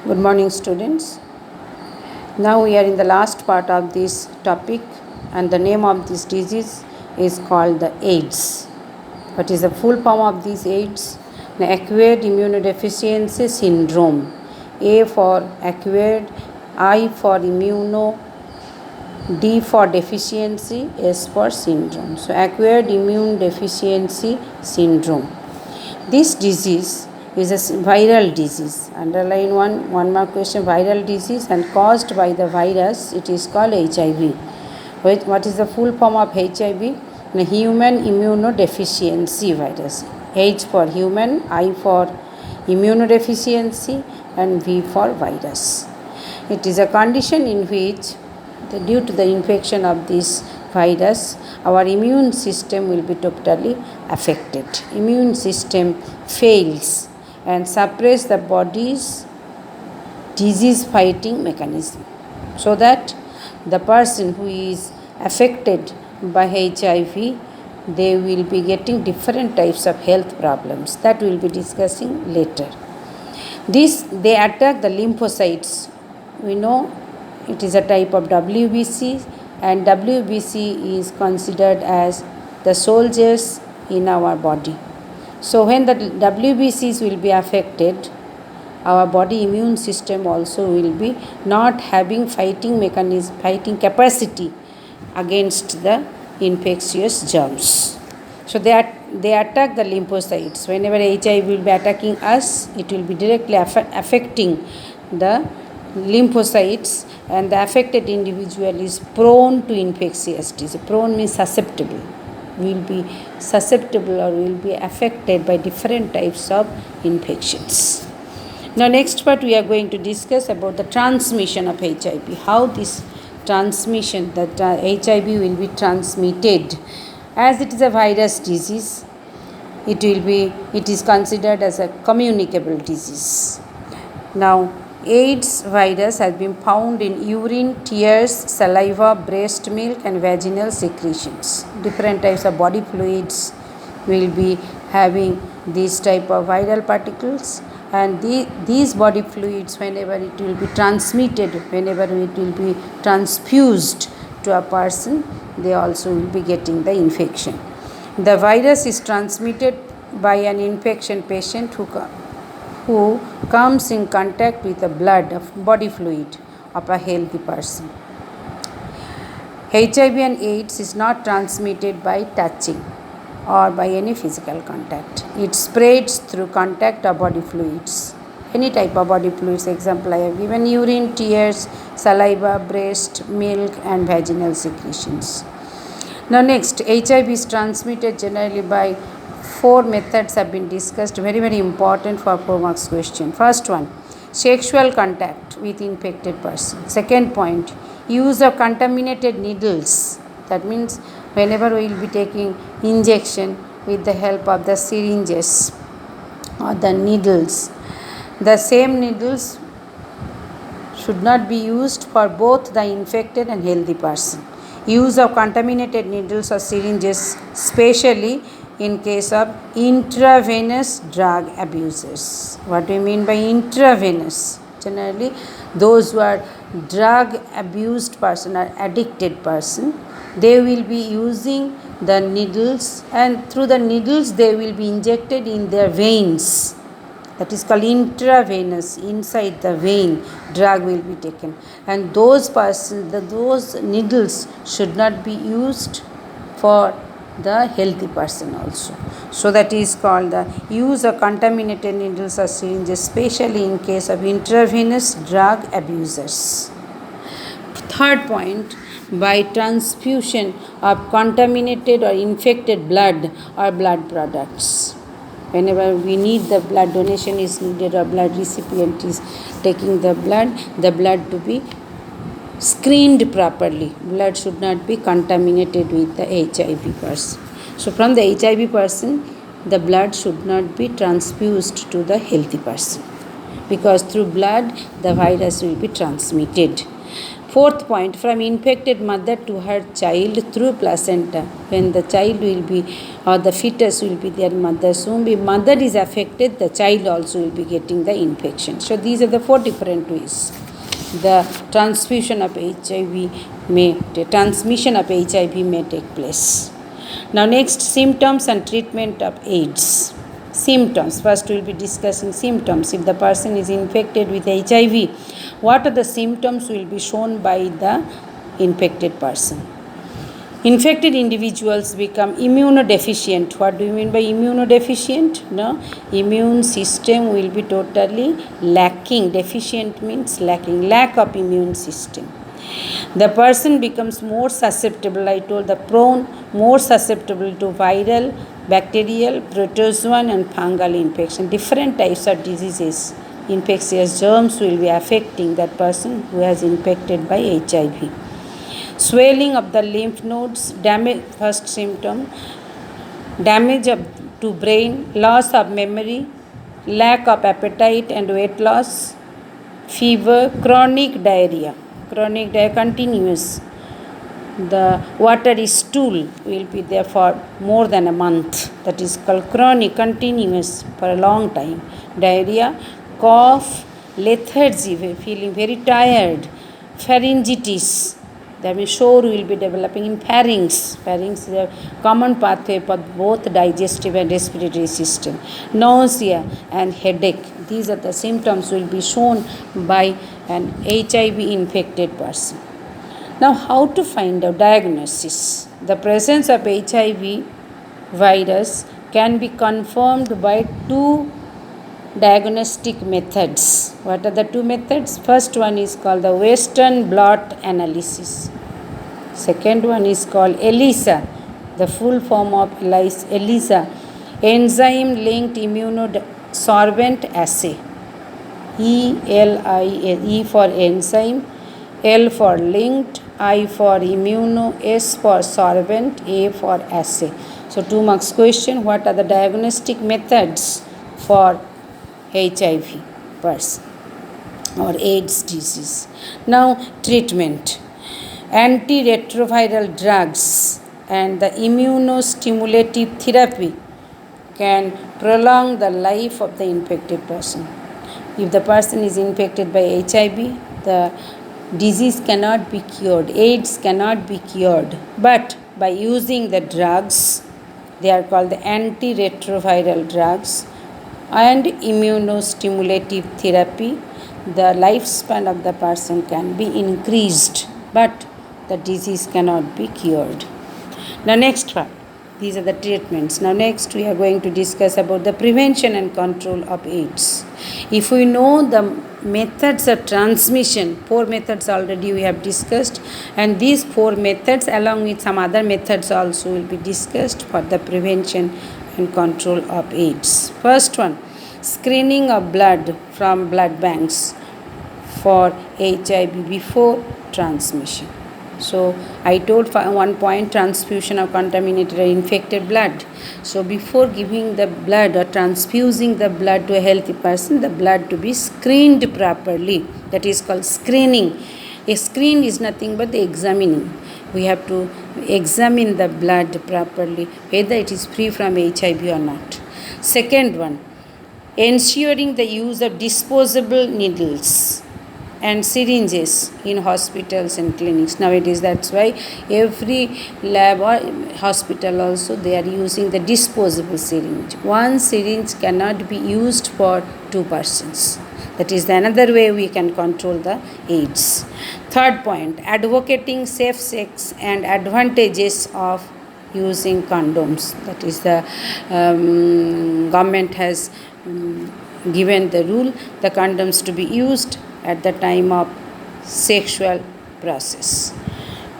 Good morning, students. Now we are in the last part of this topic, and the name of this disease is called the AIDS. What is the full form of this AIDS? The acquired immunodeficiency syndrome. A for acquired, I for immuno, D for deficiency, S for syndrome. So acquired immune deficiency syndrome. This disease is a viral disease. Underline one mark question, viral disease and caused by the virus. It is called HIV. What is the full form of HIV? The human immunodeficiency virus. H for human, I for immunodeficiency, and V for virus. It is a condition in which, due to the infection of this virus, our immune system will be totally affected. Immune system fails and suppress the body's disease fighting mechanism, so that the person who is affected by HIV, they will be getting different types of health problems that we will be discussing later. They attack the lymphocytes. We know it is a type of WBC, and WBC is considered as the soldiers in our body. So when the WBCs will be affected, our body immune system also will be not having fighting mechanism, fighting capacity against the infectious germs. So they attack the lymphocytes. Whenever HIV will be attacking us, it will be directly affecting the lymphocytes, and the affected individual is prone to infectious disease. Prone means susceptible. Will be susceptible or will be affected by different types of infections. Now next part we are going to discuss about the transmission of HIV. How this transmission, that HIV will be transmitted. As it is a virus disease, it is considered as a communicable disease. Now AIDS virus has been found in urine, tears, saliva, breast milk, and vaginal secretions. Different types of body fluids will be having these type of viral particles, and these body fluids, whenever it will be transmitted, whenever it will be transfused to a person, they also will be getting the infection. The virus is transmitted by an infection patient who comes in contact with the blood of body fluid of a healthy person. HIV and AIDS is not transmitted by touching or by any physical contact. It spreads through contact of body fluids. Any type of body fluids, example I have given: urine, tears, saliva, breast, milk, and vaginal secretions. Now next, HIV is transmitted generally by 4 methods have been discussed, very important for 4 marks question. First one, sexual contact with infected person. Second point, use of contaminated needles. That means whenever we will be taking injection with the help of the syringes or the needles, the same needles should not be used for both the infected and healthy person. Use of contaminated needles or syringes, especially in case of intravenous drug abusers. What do you mean by intravenous? Generally, those who are drug abused person or addicted person, they will be using the needles, and through the needles they will be injected in their veins. That is called intravenous. Inside the vein, drug will be taken, and those needles should not be used for the healthy person also. So that is called the use of contaminated needles or syringes, especially in case of intravenous drug abusers. Third point, by transfusion of contaminated or infected blood or blood products. Whenever we need the blood donation is needed, or blood recipient is taking the blood to be screened properly. Blood should not be contaminated with the HIV person. So from the HIV person, the blood should not be transfused to the healthy person, because through blood the virus will be transmitted. Fourth point, from infected mother to her child through placenta. When the child will be, or the fetus will be their mother's womb, if mother is affected, the child also will be getting the infection. So these are the four different ways the transmission of HIV may take place. Now next, symptoms and treatment of AIDS. Symptoms. First we will be discussing symptoms. If the person is infected with HIV, what are the symptoms will be shown by the infected person? Infected individuals become immunodeficient. What do you mean by immunodeficient? No, immune system will be totally lacking. Deficient means lacking, lack of immune system. The person becomes more susceptible, I told the prone, more susceptible to viral, bacterial, protozoan and fungal infection. Different types of diseases, infectious germs will be affecting that person who has infected by HIV. Swelling of the lymph nodes, damage, first symptom, damage to brain, loss of memory, lack of appetite and weight loss, fever, chronic diarrhea continuous. The watery stool will be there for more than a month. That is called chronic, continuous for a long time. Diarrhea, cough, lethargy, feeling very tired, pharyngitis. That means sore will be developing in pharynx. Pharynx is a common pathway for both digestive and respiratory system. Nausea and headache. These are the symptoms will be shown by an HIV infected person. Now, how to find out diagnosis? The presence of HIV virus can be confirmed by two diagnostic methods. What are the two methods? First one is called the Western blot analysis. Second one is called ELISA, the full form of ELISA, enzyme linked immunosorbent assay. E for enzyme, L for linked, I for immuno, S for sorbent, A for assay. So 2 marks question, what are the diagnostic methods for HIV person or AIDS disease? Now treatment. Antiretroviral drugs and the immunostimulative therapy can prolong the life of the infected person. If the person is infected by HIV, the disease cannot be cured, AIDS cannot be cured, but by using the drugs, they are called the antiretroviral drugs and immunostimulative therapy, the lifespan of the person can be increased, but the disease cannot be cured. Now next one, these are the treatments. Now next we are going to discuss about the prevention and control of AIDS. If we know the methods of transmission, 4 methods already we have discussed, and these 4 methods along with some other methods also will be discussed for the prevention and control of AIDS. First one, screening of blood from blood banks for HIV before transmission. So I told one point, transfusion of contaminated or infected blood. So before giving the blood or transfusing the blood to a healthy person, the blood to be screened properly. That is called screening. A screen is nothing but the examining. We have to examine the blood properly, whether it is free from HIV or not. Second one, ensuring the use of disposable needles and syringes in hospitals and clinics. Nowadays, that's why every lab or hospital also they are using the disposable syringe. One syringe cannot be used for 2 persons. That is another way we can control the AIDS. Third point, advocating safe sex and advantages of using condoms. That is the government has given the rule, the condoms to be used at the time of sexual process.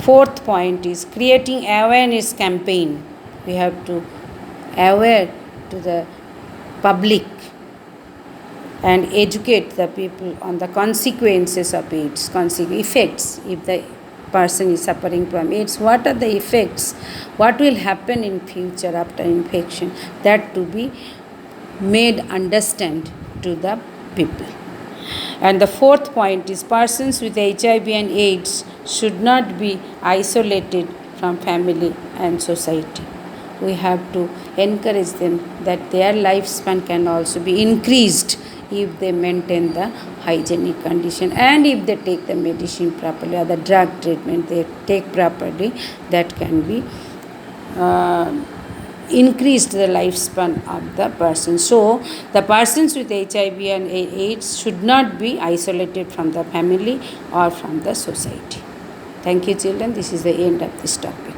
Fourth point is creating awareness campaign. We have to aware to the public and educate the people on the consequences of AIDS, effects. If the person is suffering from AIDS, what are the effects? What will happen in future after infection? That to be made understand to the people. And the fourth point is persons with HIV and AIDS should not be isolated from family and society. We have to encourage them that their lifespan can also be increased if they maintain the hygienic condition, and if they take the medicine properly or the drug treatment they take properly, that can be increased the lifespan of the person. So the persons with HIV and AIDS should not be isolated from the family or from the society. Thank you, children. This is the end of this topic.